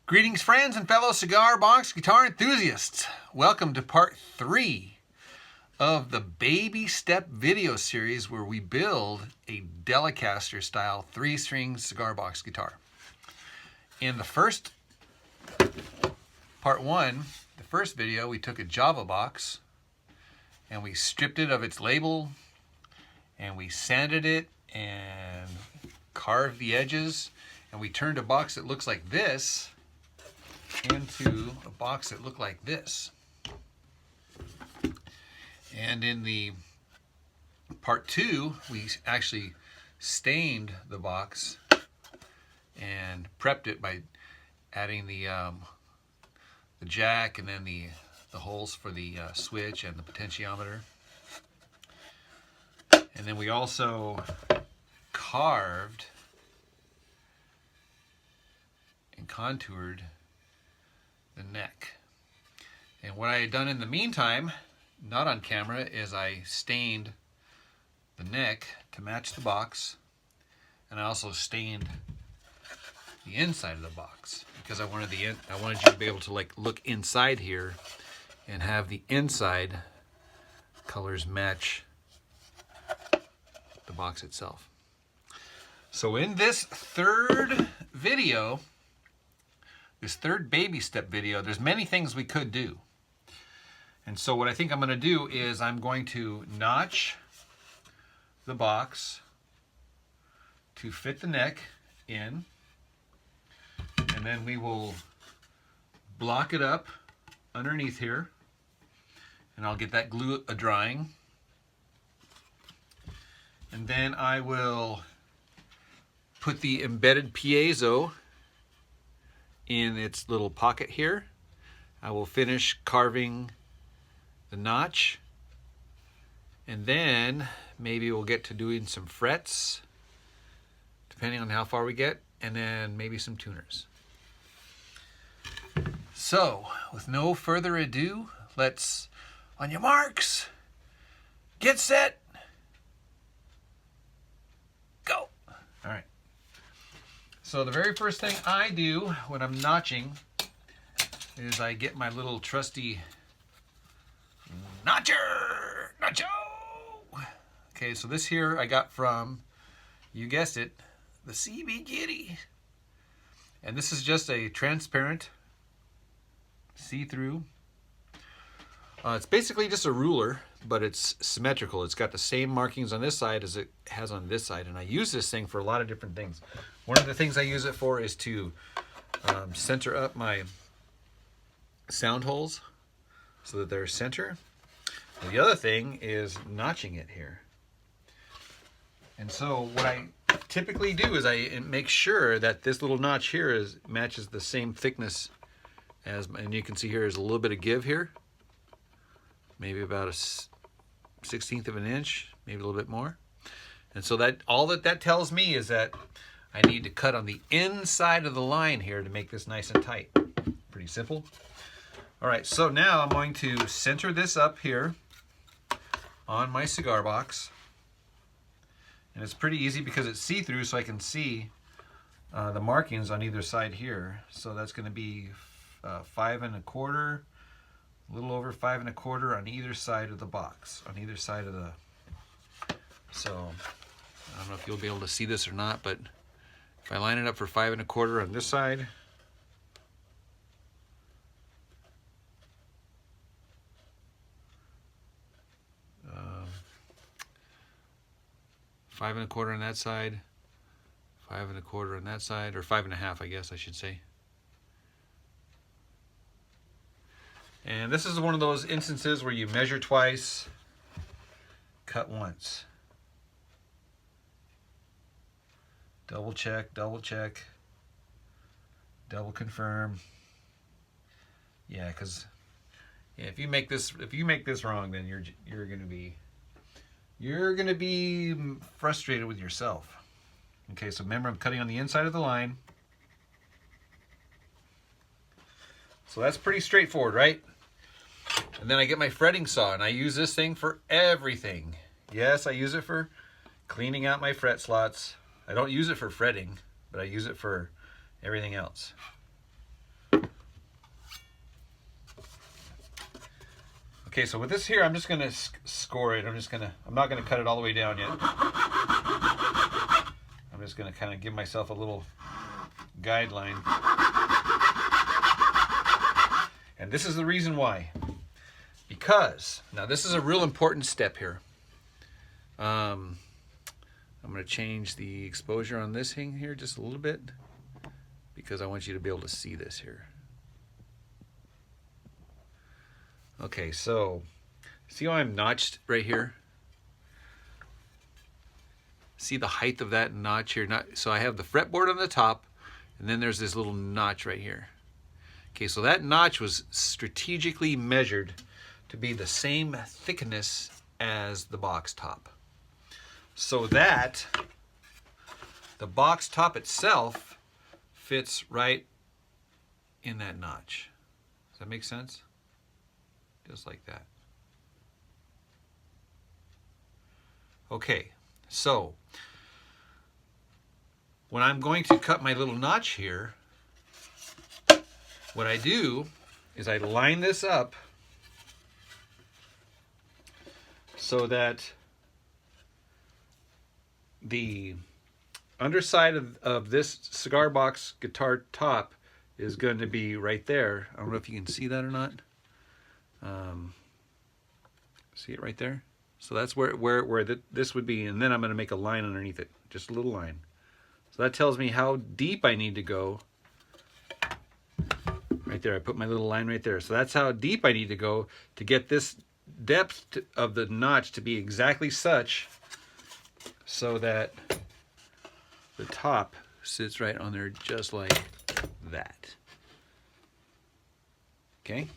Greetings, friends and fellow cigar box guitar enthusiasts. Welcome to part 3 of the baby step video series where we build a DelaCaster style 3-string cigar box guitar. In the first part 1, the first video, we took a Java box and we stripped it of its label and we sanded it and carved the edges, and we turned a box that looks like this into a box that looked like this. And in the part 2, we actually stained the box and prepped it by adding the jack and then the holes for the switch and the potentiometer. And then we also carved and contoured the neck. And what I had done in the meantime, not on camera, is I stained the neck to match the box, and I also stained the inside of the box because I wanted you to be able to look inside here and have the inside colors match the box itself. So in this third video, this third baby step video, there's many things we could do. And so what I think I'm going to do is I'm going to notch the box to fit the neck in, and then we will block it up underneath here, and I'll get that glue drying. And then I will put the embedded piezo in its little pocket here. I will finish carving the notch, and then maybe we'll get to doing some frets depending on how far we get, and then maybe some tuners. So with no further ado, let's, on your marks, get set, go. All right. So the very first thing I do when I'm notching is I get my little trusty notcho. Okay, so this here I got from, you guessed it, the CB Kitty. And this is just a transparent, see-through. It's basically just a ruler, but it's symmetrical. It's got the same markings on this side as it has on this side, and I use this thing for a lot of different things. One of the things I use it for is to center up my sound holes so that they're center. And the other thing is notching it here. And so what I typically do is I make sure that this little notch here matches the same thickness as, and you can see here there's a little bit of give here. Maybe about a 1/16 of an inch, maybe a little bit more. And so that all that tells me is that I need to cut on the inside of the line here to make this nice and tight. Pretty simple. All right, so now I'm going to center this up here on my cigar box. And it's pretty easy because it's see-through, so I can see the markings on either side here. So that's going to be 5 1/4. A little over 5 1/4 on either side of the box, on either side of the, so I don't know if you'll be able to see this or not, but if I line it up for 5 1/4 on this side, um, 5 1/4 on that side, 5 1/4 on that side, or 5 1/2, I guess I should say. And this is one of those instances where you measure twice, cut once. Double check, double confirm. Yeah, because if you make this wrong, then you're gonna be frustrated with yourself. Okay, so remember I'm cutting on the inside of the line. So that's pretty straightforward, right? And then I get my fretting saw, and I use this thing for everything. Yes, I use it for cleaning out my fret slots. I don't use it for fretting, but I use it for everything else. Okay, so with this here, I'm just gonna score it. I'm not gonna cut it all the way down yet. I'm just gonna kind of give myself a little guideline. And this is the reason why. Because, now this is a real important step here. I'm gonna change the exposure on this thing here just a little bit, because I want you to be able to see this here. Okay, so see how I'm notched right here? See the height of that notch here? So I have the fretboard on the top, and then there's this little notch right here. Okay, so that notch was strategically measured to be the same thickness as the box top, so that the box top itself fits right in that notch. Does that make sense? Just like that. Okay, so when I'm going to cut my little notch here, what I do is I line this up so that the underside of this cigar box guitar top is going to be right there. I don't know if you can see that or not. See it right there? So that's where this would be, and then I'm going to make a line underneath it, just a little line. So that tells me how deep I need to go. Right there, I put my little line right there. So that's how deep I need to go to get this depth of the notch to be exactly such so that the top sits right on there just like that. Okay?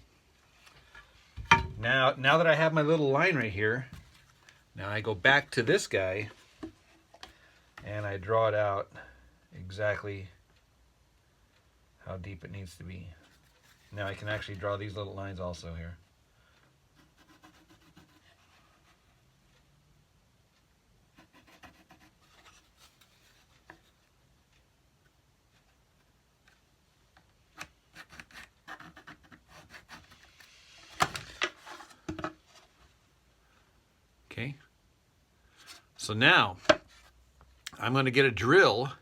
Now that I have my little line right here, now I go back to this guy and I draw it out exactly how deep it needs to be. Now I can actually draw these little lines also here. Okay, so now I'm going to get a drill,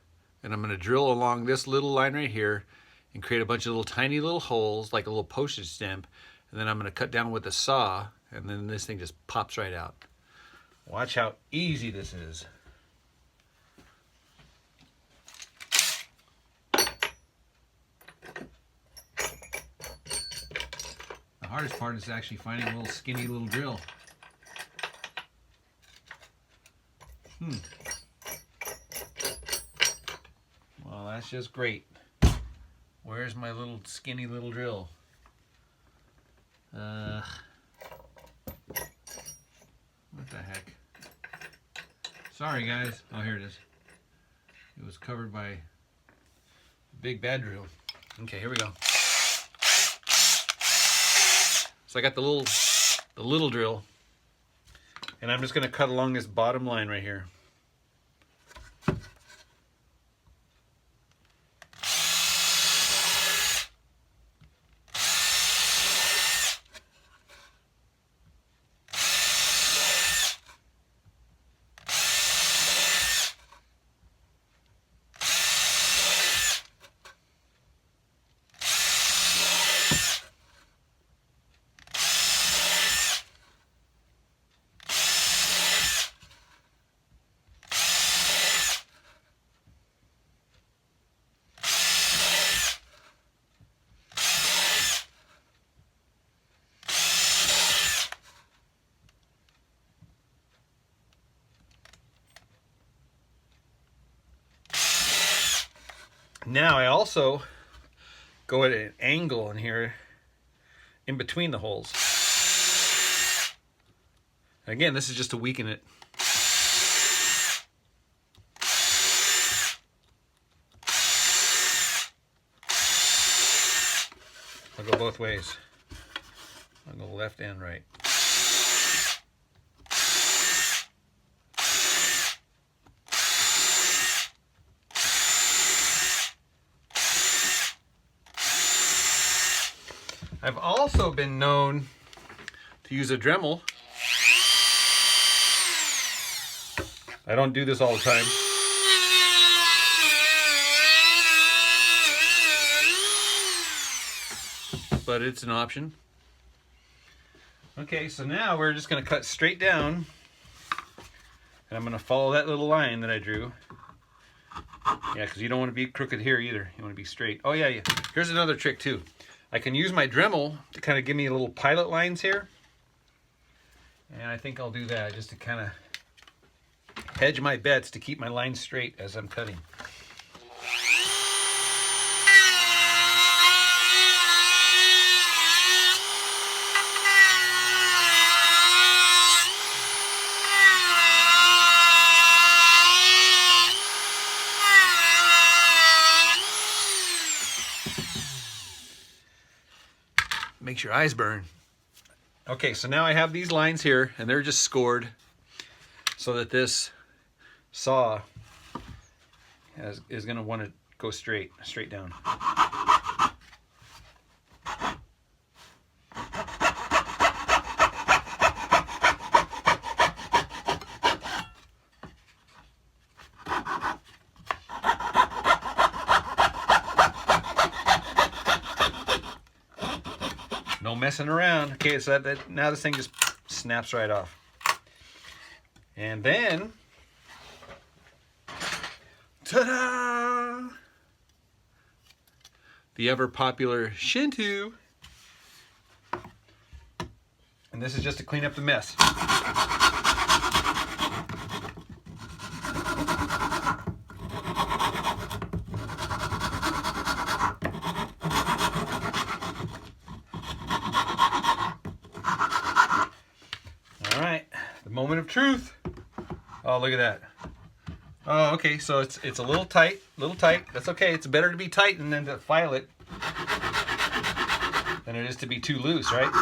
and I'm going to drill along this little line right here and create a bunch of little tiny little holes like a little postage stamp, and then I'm going to cut down with a saw, and then this thing just pops right out. Watch how easy this is. The hardest part is actually finding a little skinny little drill. Well, that's just great. Where's my little skinny little drill? What the heck? Sorry guys. Oh, here it is. It was covered by a big bad drill. Okay, here we go. So I got the little drill, and I'm just going to cut along this bottom line right here. Now I also go at an angle in here in between the holes. Again, this is just to weaken it. I'll go both ways. I'll go left and right. I've also been known to use a Dremel. I don't do this all the time. But it's an option. Okay, so now we're just going to cut straight down. And I'm going to follow that little line that I drew. Yeah, because you don't want to be crooked here either. You want to be straight. Oh yeah, yeah. Here's another trick too. I can use my Dremel to kind of give me little pilot lines here. And I think I'll do that just to kind of hedge my bets to keep my lines straight as I'm cutting. Makes your eyes burn. Okay, so now I have these lines here, and they're just scored so that this saw is going to want to go straight down. No messing around. Okay, so that now this thing just snaps right off. And then, ta-da! The ever popular Shinto. And this is just to clean up the mess. Moment of truth. Oh, look at that. Oh, okay, so it's a little tight, That's okay. It's better to be tight and then to file it than it is to be too loose, right?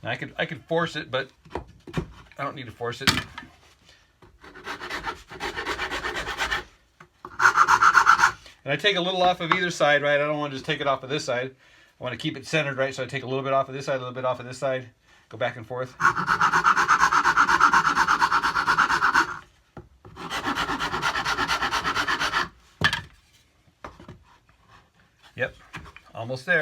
Now I could force it, but I don't need to force it. And I take a little off of either side, right? I don't want to just take it off of this side. I want to keep it centered, right? So I take a little bit off of this side, a little bit off of this side, go back and forth. Yep, almost there.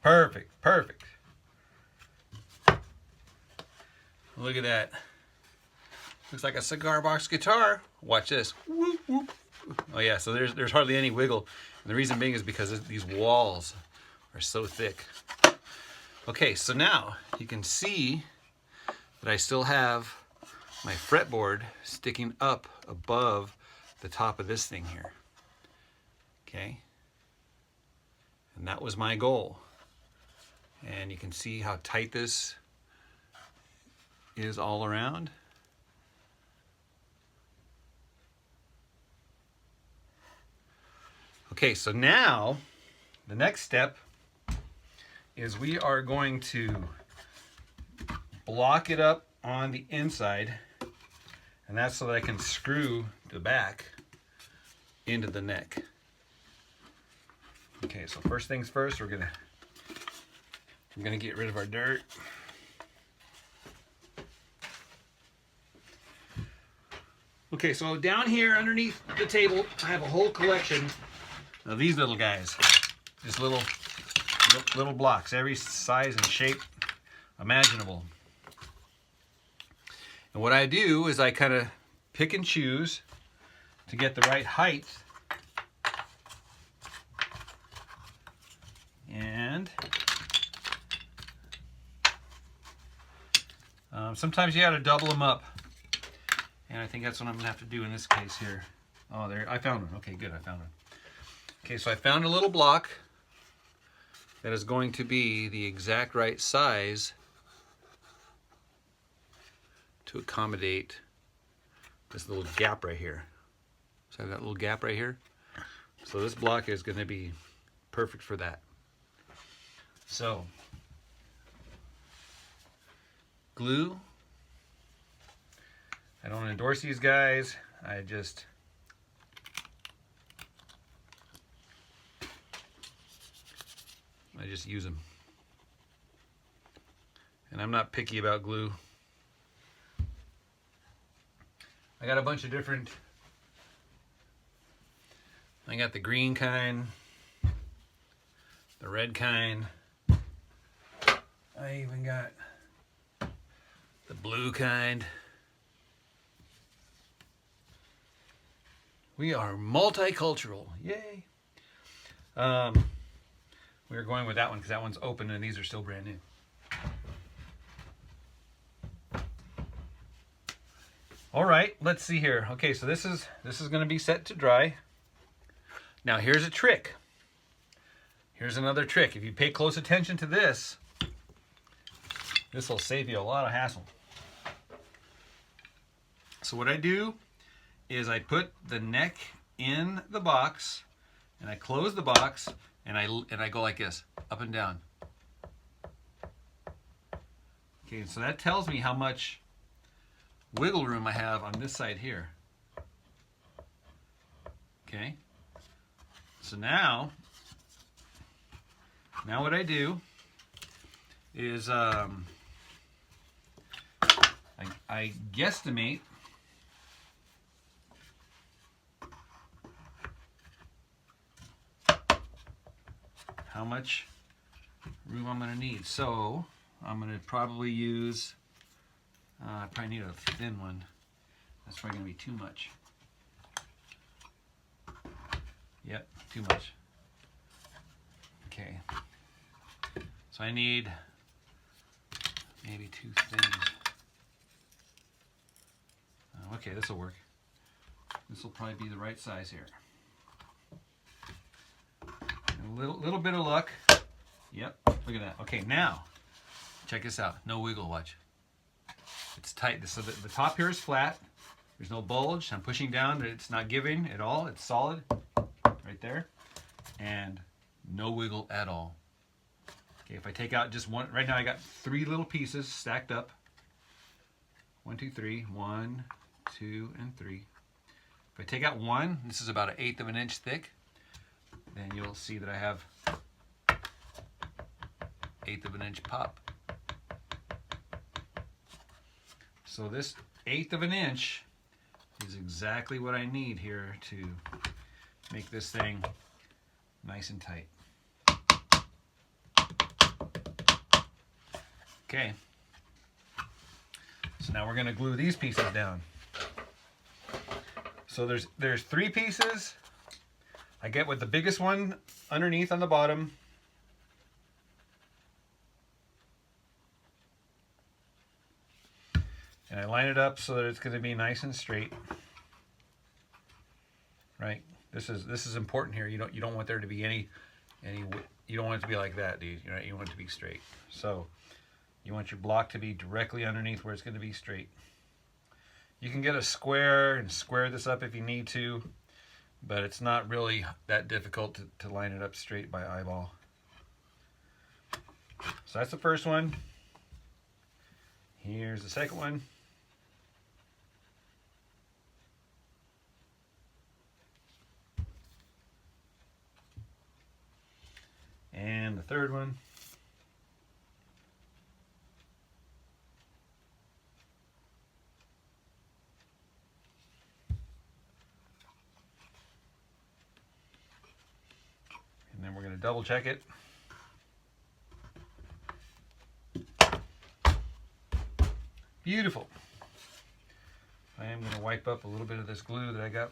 Perfect, perfect. Look at that. Looks like a cigar box guitar. Watch this. Whoop, whoop. Oh yeah, so there's hardly any wiggle. And the reason being is because these walls are so thick. Okay, so now you can see that I still have my fretboard sticking up above the top of this thing here. Okay? And that was my goal. And you can see how tight this is all around. Okay, so now the next step is we are going to block it up on the inside, and that's so that I can screw the back into the neck. Okay, so first things first, I'm gonna get rid of our dirt. Okay, so down here underneath the table, I have a whole collection of these little guys. Just little blocks, every size and shape imaginable. And what I do is I kind of pick and choose to get the right height. And sometimes you got to double them up. And I think that's what I'm going to have to do in this case here. Oh, there, I found one. Okay, good, I found one. Okay, so I found a little block that is going to be the exact right size to accommodate this little gap right here. So I have that little gap right here. So this block is going to be perfect for that. So, glue. I don't endorse these guys. I just use them. And I'm not picky about glue. I got a bunch of different, I got the green kind, the red kind. I even got the blue kind. We are multicultural, yay. We're going with that one because that one's open and these are still brand new. All right, let's see here. Okay, so this is going to be set to dry. Now here's a trick. Here's another trick. If you pay close attention to this, this will save you a lot of hassle. So what I do is I put the neck in the box and I close the box and I go like this, up and down. Okay, so that tells me how much wiggle room I have on this side here. Okay, so now what I do is I guesstimate how much room I'm going to need. So I'm going to probably use, I probably need a thin one. That's probably going to be too much. Yep, too much. Okay. So I need maybe 2 things. Okay, this will work. This will probably be the right size here. And a little bit of luck. Yep, look at that. Okay, now, check this out. No wiggle, watch. It's tight. So the top here is flat. There's no bulge. I'm pushing down. It's not giving at all. It's solid right there. And no wiggle at all. Okay, if I take out just one, right now I got 3 little pieces stacked up. 1, 2, 3. 1, 2, and 3. If I take out one, this is about 1/8 of an inch thick, then you'll see that I have 1/8 of an inch pop. So this 1/8 of an inch is exactly what I need here to make this thing nice and tight. Okay, so now we're going to glue these pieces down. So there's 3 pieces. I get with the biggest one underneath on the bottom. And I line it up so that it's going to be nice and straight. Right? This is important here. You don't want there to be any you don't want it to be like that, dude. You want it to be straight. So you want your block to be directly underneath where it's going to be straight. You can get a square and square this up if you need to, but it's not really that difficult to line it up straight by eyeball. So that's the first one. Here's the second one. And the third one. And then we're going to double check it. Beautiful. I am going to wipe up a little bit of this glue that I got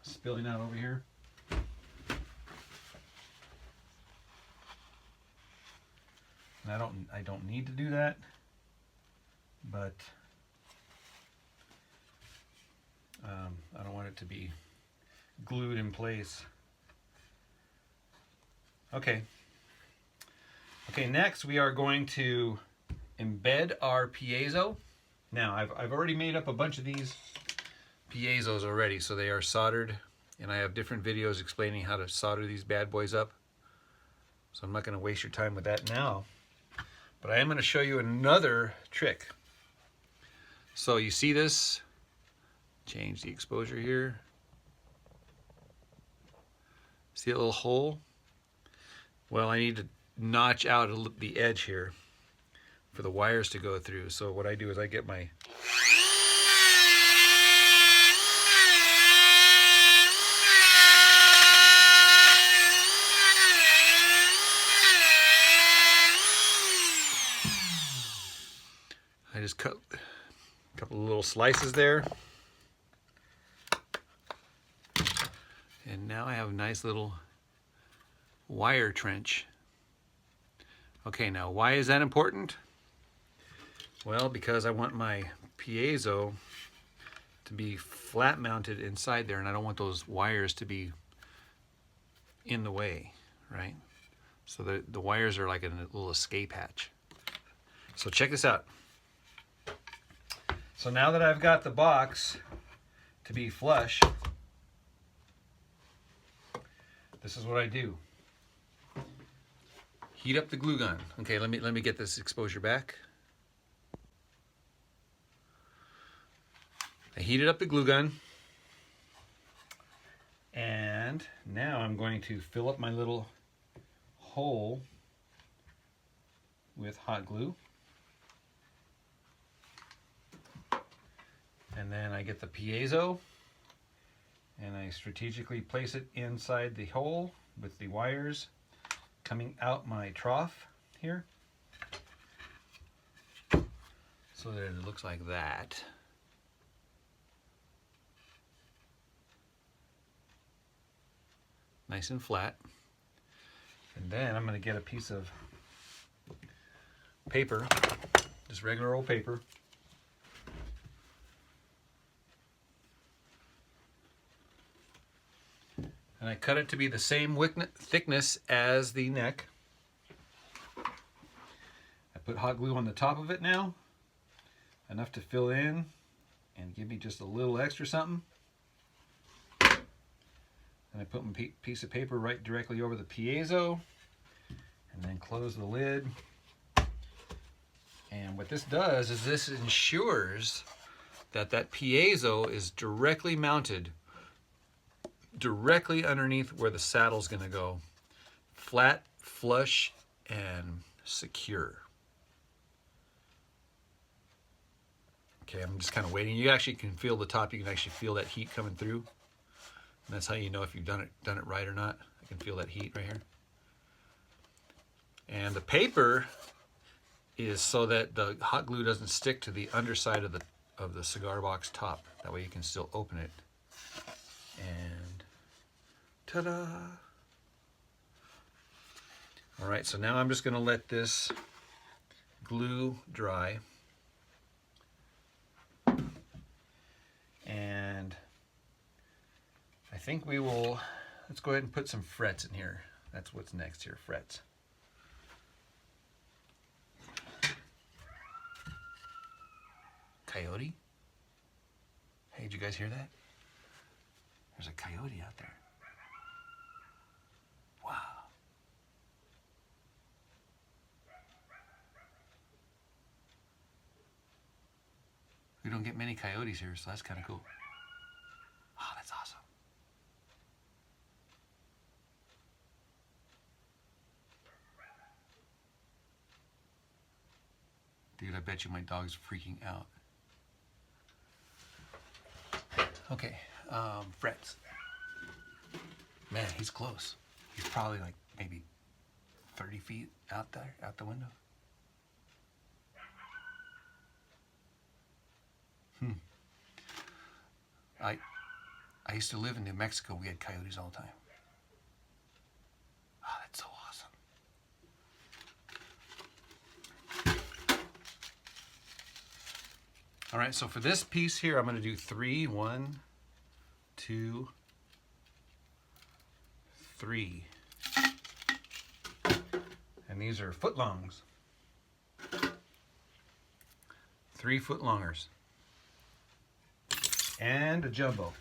spilling out over here. And I don't need to do that, but I don't want it to be glued in place. Okay. Okay, next we are going to embed our piezo. Now I've already made up a bunch of these piezos already, so they are soldered, and I have different videos explaining how to solder these bad boys up. So I'm not going to waste your time with that now. But I am going to show you another trick. So you see this? Change the exposure here. See that little hole? Well, I need to notch out the edge here for the wires to go through. So what I do is I get my I just cut a couple of little slices there. And now I have a nice little wire trench. Okay, now why is that important? Well, because I want my piezo to be flat mounted inside there, and I don't want those wires to be in the way, right? So the wires are like a little escape hatch. So check this out. So now that I've got the box to be flush, this is what I do. Heat up the glue gun. Okay, let me get this exposure back. I heated up the glue gun, and now I'm going to fill up my little hole with hot glue. And then I get the piezo and I strategically place it inside the hole with the wires coming out my trough here, so that it looks like that. Nice and flat. And then I'm going to get a piece of paper, just regular old paper. And I cut it to be the same thickness as the neck. I put hot glue on the top of it now, enough to fill in and give me just a little extra something. And I put my piece of paper right directly over the piezo, and then close the lid. And what this does is this ensures that that piezo is directly mounted directly underneath where the saddle's going to go. Flat, flush, and secure. Okay, I'm just kind of waiting. You actually can feel the top. You can actually feel that heat coming through. And that's how you know if you've done it right or not. I can feel that heat right here. And the paper is so that the hot glue doesn't stick to the underside of the cigar box top. That way you can still open it. And ta-da! All right, so now I'm just going to let this glue dry. And I think we will, let's go ahead and put some frets in here. That's what's next here, frets. Coyote? Hey, did you guys hear that? There's a coyote out there. Wow. We don't get many coyotes here, so that's kind of cool. Oh, that's awesome. Dude, I bet you my dog's freaking out. Okay, frets. Man, he's close. He's probably like maybe 30 feet out there, out the window. I used to live in New Mexico. We had coyotes all the time. Oh, that's so awesome. All right, so for this piece here, I'm going to do 3. 1, 2, 3. And these are footlongs. 3 footlongers. And a jumbo.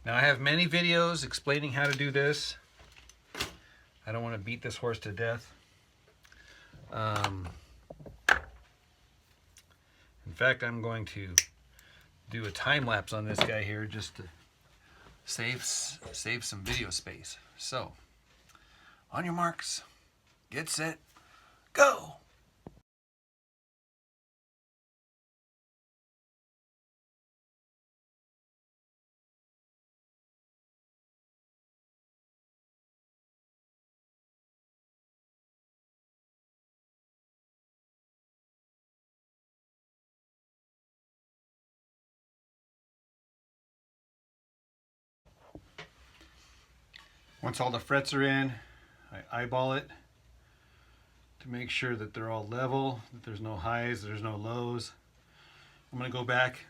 Now I have many videos explaining how to do this. I don't want to beat this horse to death. In fact, I'm going to do a time lapse on this guy here just to save some video space. So, on your marks, get set, go! Once all the frets are in, I eyeball it to make sure that they're all level, that there's no highs, there's no lows. I'm going to go back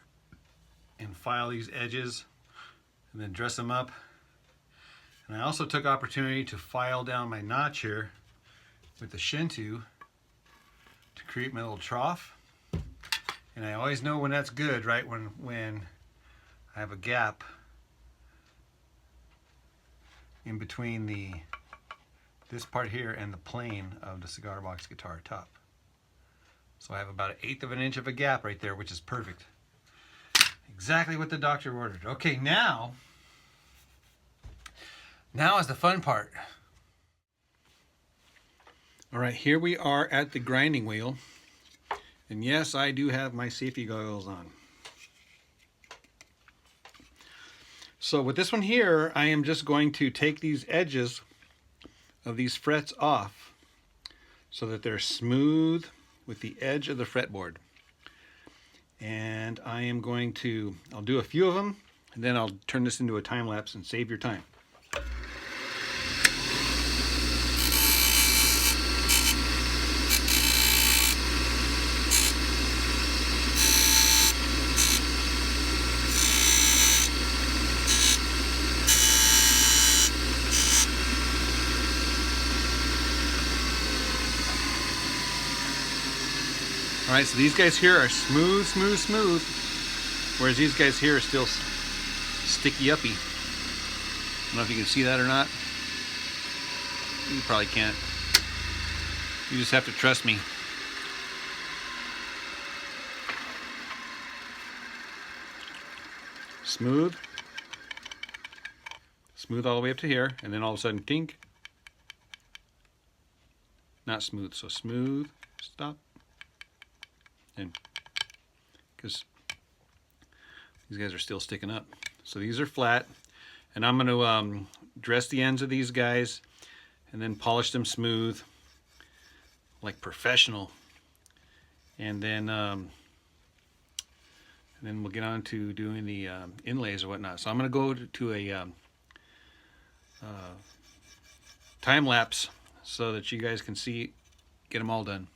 and file these edges and then dress them up. And I also took opportunity to file down my notch here with the Shinto to create my little trough. And I always know when that's good, right? When I have a gap in between this part here and the plane of the cigar box guitar top. So I have about 1/8 of an inch of a gap right there, which is perfect. Exactly what the doctor ordered. Okay, now is the fun part. All right, here we are at the grinding wheel. And yes, I do have my safety goggles on. So with this one here, I am just going to take these edges of these frets off so that they're smooth with the edge of the fretboard. And I am going to, I'll do a few of them, and then I'll turn this into a time lapse and save your time. Alright, so these guys here are smooth, smooth, smooth, whereas these guys here are still sticky uppy. I don't know if you can see that or not. You probably can't. You just have to trust me. Smooth. Smooth all the way up to here, and then all of a sudden, tink. Not smooth, so smooth, stop. And because these guys are still sticking up. So these are flat, and I'm going to dress the ends of these guys and then polish them smooth like professional. And then we'll get on to doing the inlays or whatnot. So I'm going to go to a time lapse so that you guys can see, get them all done.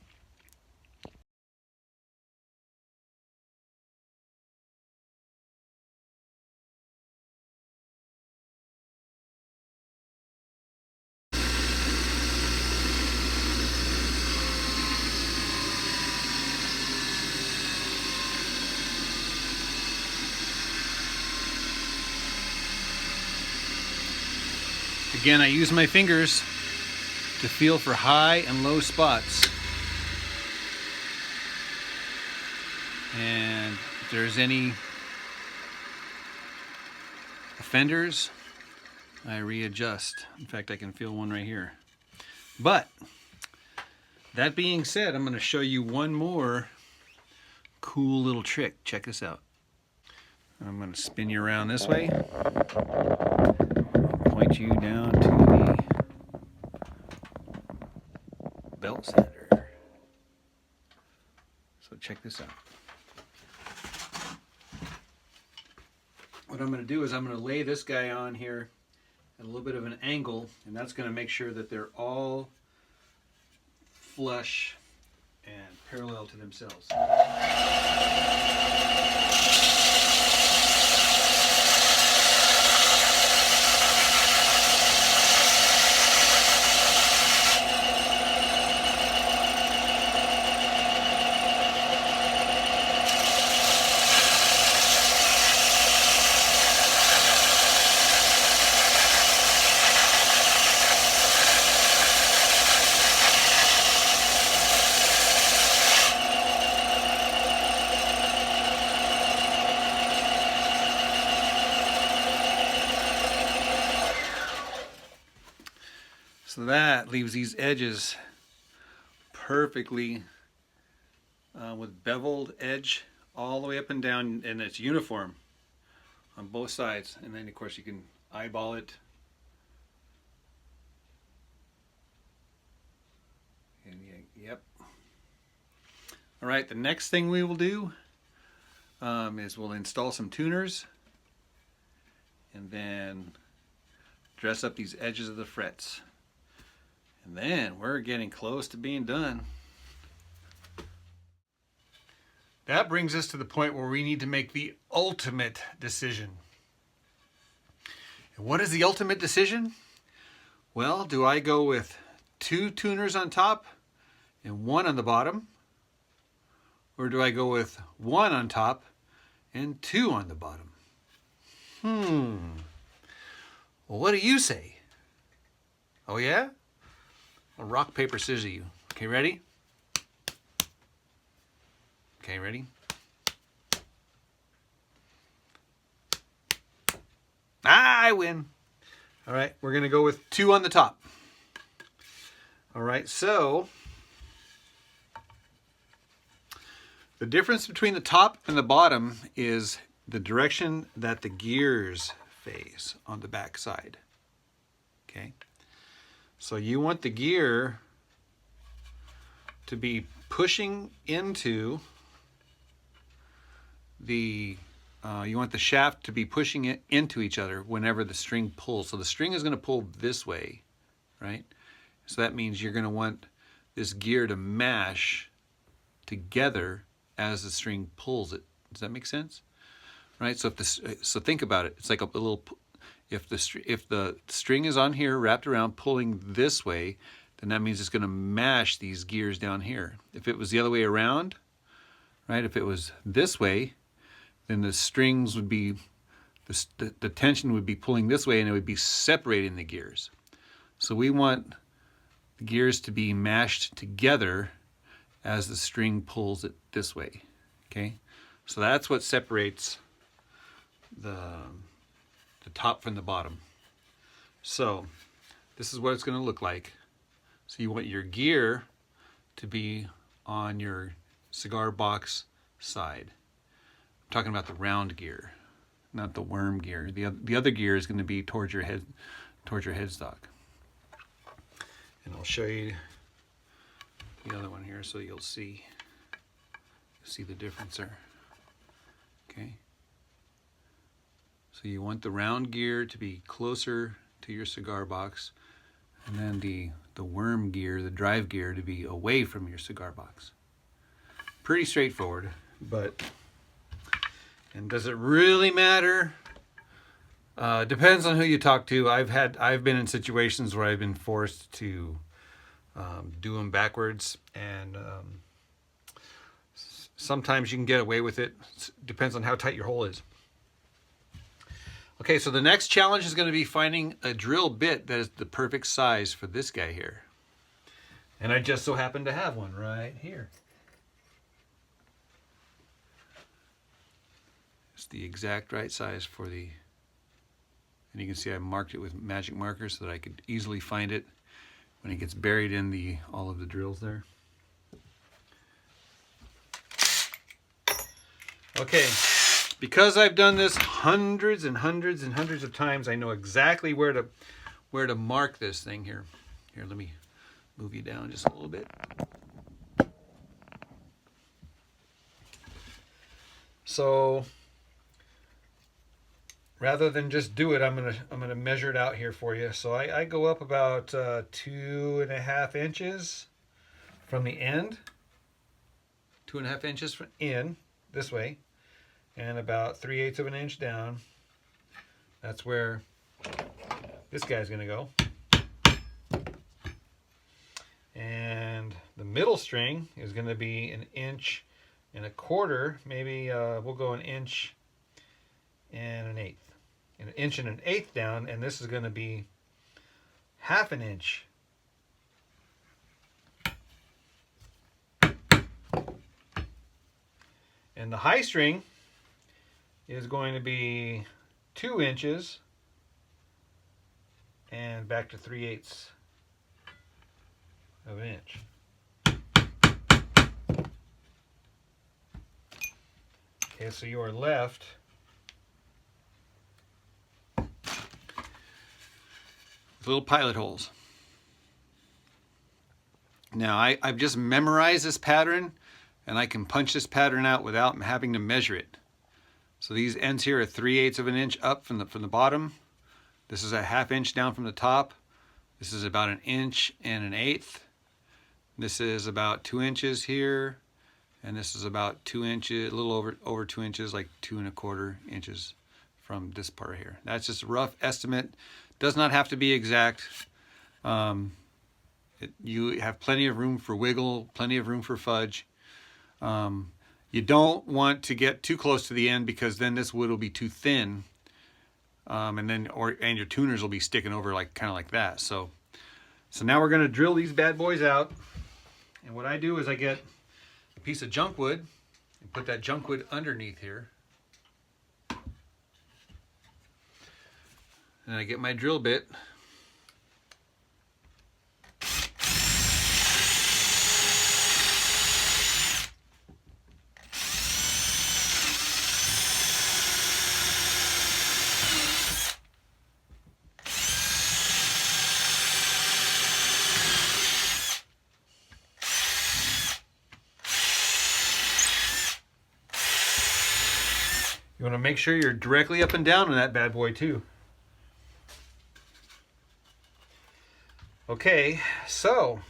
Again, I use my fingers to feel for high and low spots. And if there's any offenders, I readjust. In fact, I can feel one right here. But that being said, I'm going to show you one more cool little trick. Check this out. I'm going to spin you around this way. Point you down to the belt sander. So check this out. What I'm going to do is I'm going to lay this guy on here at a little bit of an angle, and that's going to make sure that they're all flush and parallel to themselves. So that leaves these edges perfectly with beveled edge all the way up and down, and it's uniform on both sides. And then of course you can eyeball it. And yep. All right, the next thing we will do is we'll install some tuners and then dress up these edges of the frets. And then we're getting close to being done. That brings us to the point where we need to make the ultimate decision. And what is the ultimate decision? Well, do I go with 2 tuners on top and 1 on the bottom? Or do I go with 1 on top and 2 on the bottom? Well, what do you say? Oh yeah? I'll rock, paper, scissors you. Okay, ready? Okay, ready? I win. All right, we're gonna go with 2 on the top. All right, so the difference between the top and the bottom is the direction that the gears face on the back side. Okay, so you want the gear to be pushing into the you want the shaft to be pushing it into each other whenever the string pulls. So the string is going to pull this way, right? So that means you're going to want this gear to mash together as the string pulls it. Does that make sense? Right? So so think about it. It's like a little. If the string is on here wrapped around pulling this way, then that means it's going to mash these gears down here. If it was the other way around, right? If it was this way, then the strings would be, the tension would be pulling this way and it would be separating the gears. So we want the gears to be mashed together as the string pulls it this way, okay? So that's what separates the top from the bottom. So this is what it's going to look like. So you want your gear to be on your cigar box side. I'm talking about the round gear, not the worm gear. The other gear is going to be towards your headstock. And I'll show you the other one here so you'll see the difference there. Okay. So you want the round gear to be closer to your cigar box, and then the worm gear, the drive gear, to be away from your cigar box. Pretty straightforward, and does it really matter? Depends on who you talk to. I've been in situations where I've been forced to do them backwards, and sometimes you can get away with it. Depends on how tight your hole is. Okay, so the next challenge is going to be finding a drill bit that is the perfect size for this guy here. And I just so happen to have one right here. It's the exact right size for and you can see I marked it with magic markers so that I could easily find it when it gets buried in all of the drills there. Okay. Because I've done this hundreds and hundreds and hundreds of times, I know exactly where to mark this thing here. Here, let me move you down just a little bit. So rather than just do it, I'm gonna measure it out here for you. So I go up about 2.5 inches from the end, 2.5 inches from in this way, and about 3/8 of an inch down. That's where this guy's gonna go. And the middle string is gonna be 1.25 inches, maybe we'll go 1 1/8 inches, 1 1/8 inches down, and this is gonna be 1/2 inch. And the high string is going to be 2 inches and back to 3/8 of an inch. Okay, so you are left with little pilot holes. Now I've just memorized this pattern, and I can punch this pattern out without having to measure it. So these ends here are 3/8 of an inch up from the bottom. This is a 1/2 inch down from the top. This is about 1 1/8 inches. This is about 2 inches here, and this is about 2 inches, a little over 2 inches, like 2 1/4 inches from this part here. That's just a rough estimate. Does not have to be exact. You have plenty of room for wiggle, plenty of room for fudge. You don't want to get too close to the end, because then this wood will be too thin, and your tuners will be sticking over kind of like that. So now we're going to drill these bad boys out, and what I do is I get a piece of junk wood and put that junk wood underneath here, and I get my drill bit. You want to make sure you're directly up and down on that bad boy too. Okay, so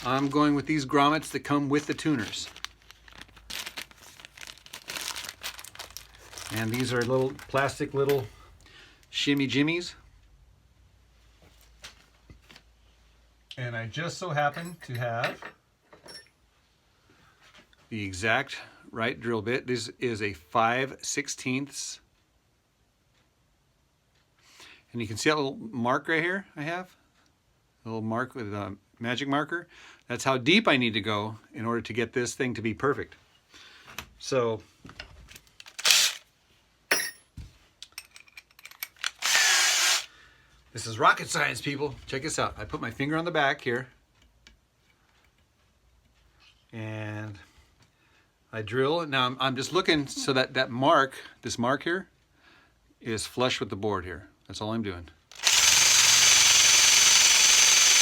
I'm going with these grommets that come with the tuners. And these are little plastic little shimmy jimmies. And I just so happen to have the exact right drill bit. This is a 5/16. And you can see that little mark right here I have? A little mark with a magic marker. That's how deep I need to go in order to get this thing to be perfect. So this is rocket science, people. Check this out. I put my finger on the back here, and I drill. Now I'm just looking so that this mark here, is flush with the board here. That's all I'm doing.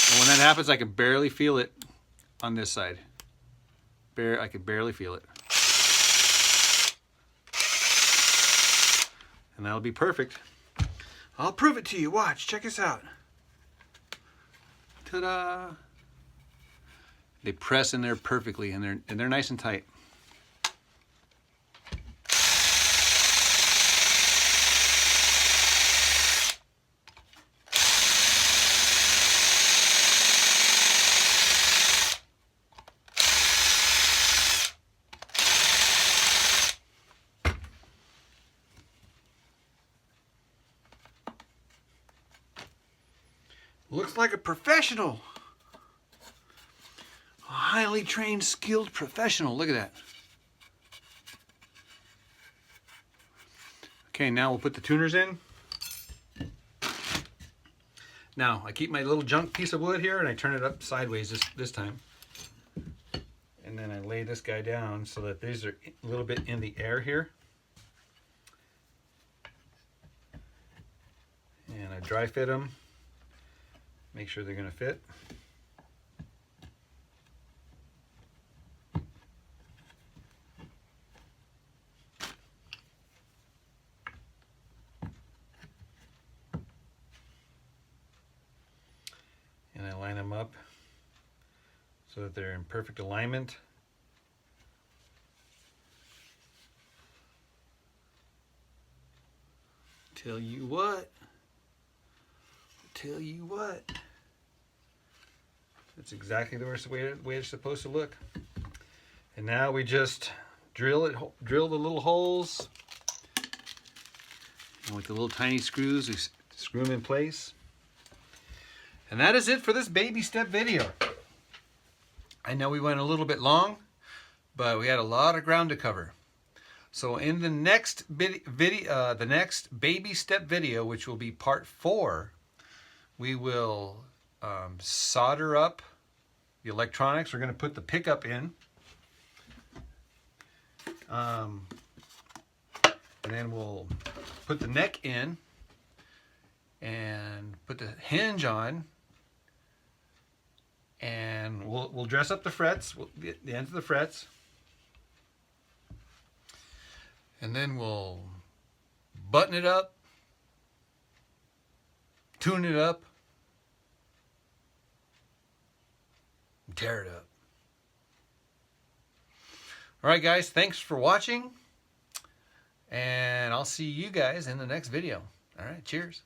And when that happens, I can barely feel it on this side. I can barely feel it. And that'll be perfect. I'll prove it to you. Watch. Check this out. Ta-da! They press in there perfectly, and they're nice and tight. Looks like a professional. A highly trained, skilled professional. Look at that. Okay, now we'll put the tuners in. Now, I keep my little junk piece of wood here, and I turn it up sideways this time. And then I lay this guy down so that these are a little bit in the air here. And I dry fit them. Make sure they're going to fit. And I line them up so that they're in perfect alignment. Tell you what. That's exactly the way it's supposed to look. And now we just drill the little holes. And with the little tiny screws, we screw them in place. And that is it for this baby step video. I know we went a little bit long, but we had a lot of ground to cover. So in the next baby step video, which will be part 4, we will solder up the electronics. We're going to put the pickup in. And then we'll put the neck in and put the hinge on, and we'll dress up the frets, the ends of the frets, and then we'll button it up, tune it up, and tear it up. All right, guys, thanks for watching, and I'll see you guys in the next video. All right, cheers.